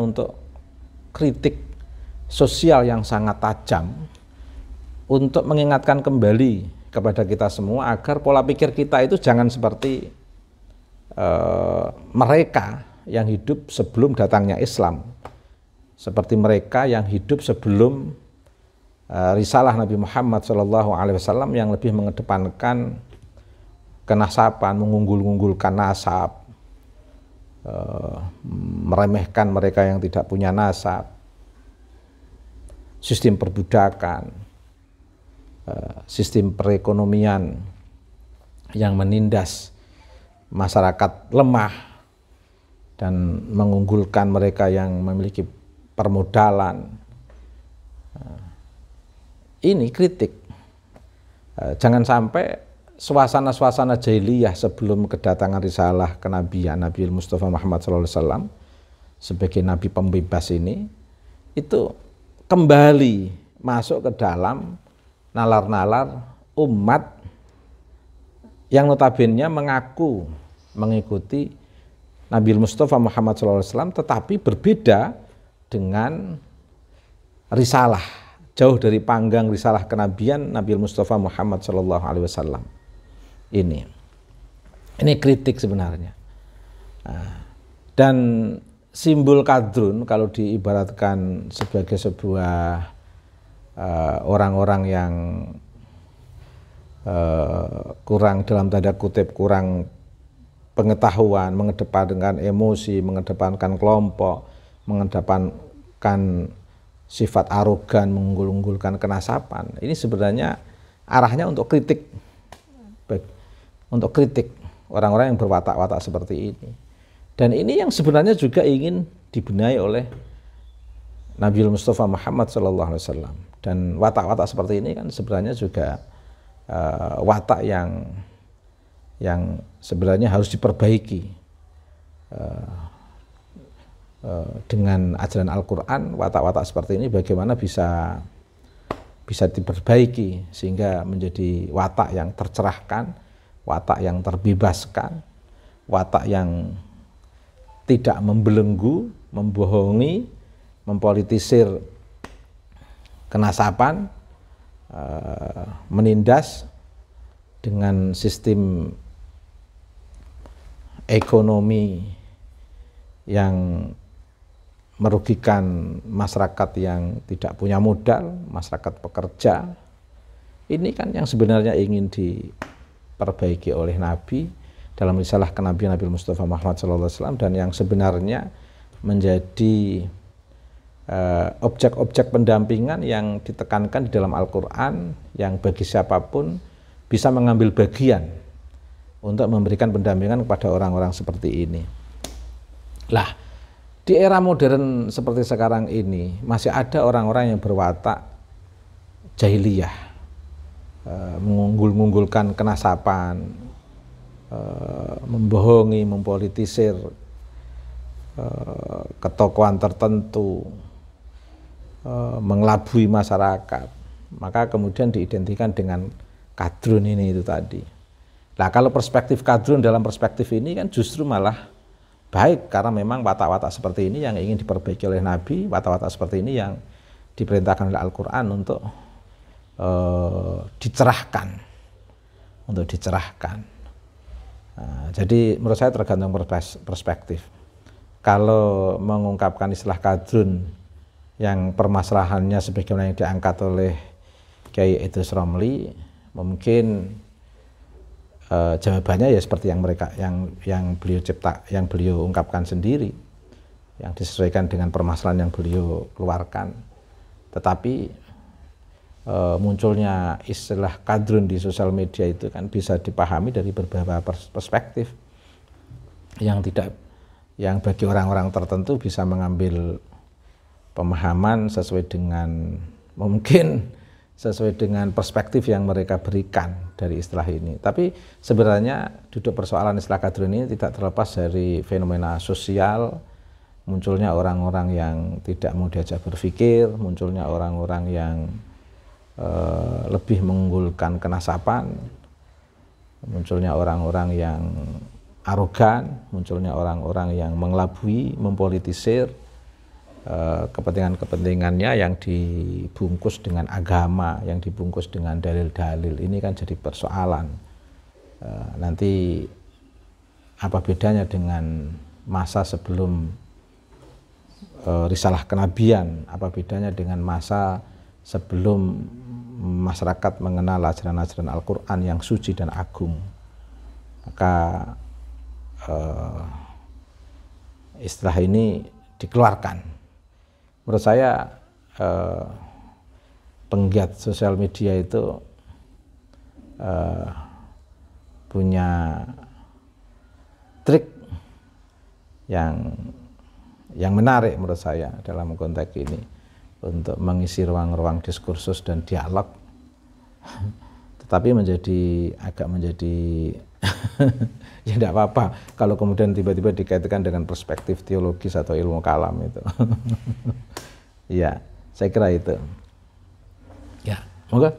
untuk kritik sosial yang sangat tajam untuk mengingatkan kembali kepada kita semua agar pola pikir kita itu jangan seperti mereka yang hidup sebelum datangnya Islam, seperti mereka yang hidup sebelum risalah Nabi Muhammad SAW yang lebih mengedepankan kenasaban, mengunggul-unggulkan nasab, meremehkan mereka yang tidak punya nasab, sistem perbudakan, sistem perekonomian yang menindas masyarakat lemah dan mengunggulkan mereka yang memiliki permodalan. Ini kritik. Jangan sampai suasana-suasana jahiliyah sebelum kedatangan risalah kenabian Nabi Mustafa Muhammad SAW sebagai nabi pembebas ini itu kembali masuk ke dalam nalar-nalar umat yang notabene mengaku mengikuti Nabi Mustafa Muhammad SAW tetapi berbeda dengan risalah, jauh dari panggang risalah kenabian Nabi Mustafa Muhammad SAW. Ini kritik sebenarnya. Dan simbol kadrun kalau diibaratkan sebagai sebuah orang-orang yang kurang, dalam tanda kutip, kurang pengetahuan, mengedepankan emosi, mengedepankan kelompok, mengedepankan sifat arogan, mengunggul-unggulkan kenasaban. Ini sebenarnya arahnya untuk kritik, orang-orang yang berwatak-watak seperti ini. Dan ini yang sebenarnya juga ingin dibenahi oleh Nabi Mustafa Muhammad SAW. Dan watak-watak seperti ini kan sebenarnya juga watak yang sebenarnya harus diperbaiki. Dengan ajaran Al-Quran, watak-watak seperti ini bagaimana bisa diperbaiki sehingga menjadi watak yang tercerahkan, watak yang terbebaskan, watak yang tidak membelenggu, membohongi, mempolitisir kenasaban, menindas dengan sistem ekonomi yang merugikan masyarakat yang tidak punya modal, masyarakat pekerja. Ini kan yang sebenarnya ingin diperbaiki oleh Nabi dalam risalah kenabian Nabi Mustafa Muhammad SAW, dan yang sebenarnya menjadi objek-objek pendampingan yang ditekankan di dalam Al-Quran, yang bagi siapapun bisa mengambil bagian untuk memberikan pendampingan kepada orang-orang seperti ini. Lah, di era modern seperti sekarang ini masih ada orang-orang yang berwatak jahiliyah, mengunggul-unggulkan kenasaban, membohongi, mempolitisir ketokohan tertentu, mengelabui masyarakat. Maka kemudian diidentikan dengan kadrun ini itu tadi. Nah, kalau perspektif kadrun dalam perspektif ini kan justru malah baik, karena memang watak-watak seperti ini yang ingin diperbaiki oleh Nabi, watak-watak seperti ini yang diperintahkan oleh Al-Quran untuk dicerahkan. Nah, jadi menurut saya tergantung perspektif. Kalau mengungkapkan istilah kadrun yang permasalahannya sebagaimana yang diangkat oleh Kiai Idrus Romli, mungkin jawabannya ya seperti yang beliau ungkapkan sendiri, yang disesuaikan dengan permasalahan yang beliau keluarkan. Tetapi munculnya istilah kadrun di sosial media itu kan bisa dipahami dari beberapa perspektif yang bagi orang-orang tertentu bisa mengambil pemahaman sesuai dengan perspektif yang mereka berikan dari istilah ini. Tapi sebenarnya duduk persoalan istilah kadrun ini tidak terlepas dari fenomena sosial, munculnya orang-orang yang tidak mau diajak berpikir, munculnya orang-orang yang lebih mengunggulkan kenasaban, munculnya orang-orang yang arogan, munculnya orang-orang yang mengelabui, mempolitisir, kepentingan-kepentingannya yang dibungkus dengan agama, yang dibungkus dengan dalil-dalil, ini kan jadi persoalan. Nanti apa bedanya dengan masa sebelum risalah kenabian, apa bedanya dengan masa sebelum masyarakat mengenal ajaran-ajaran Al-Quran yang suci dan agung. Maka istilah ini dikeluarkan. Menurut saya penggiat sosial media itu punya trik yang menarik menurut saya dalam konteks ini untuk mengisi ruang-ruang diskursus dan dialog, tetapi agak menjadi ya tidak apa-apa kalau kemudian tiba-tiba dikaitkan dengan perspektif teologis atau ilmu kalam itu. Ya, saya kira itu. Ya, moga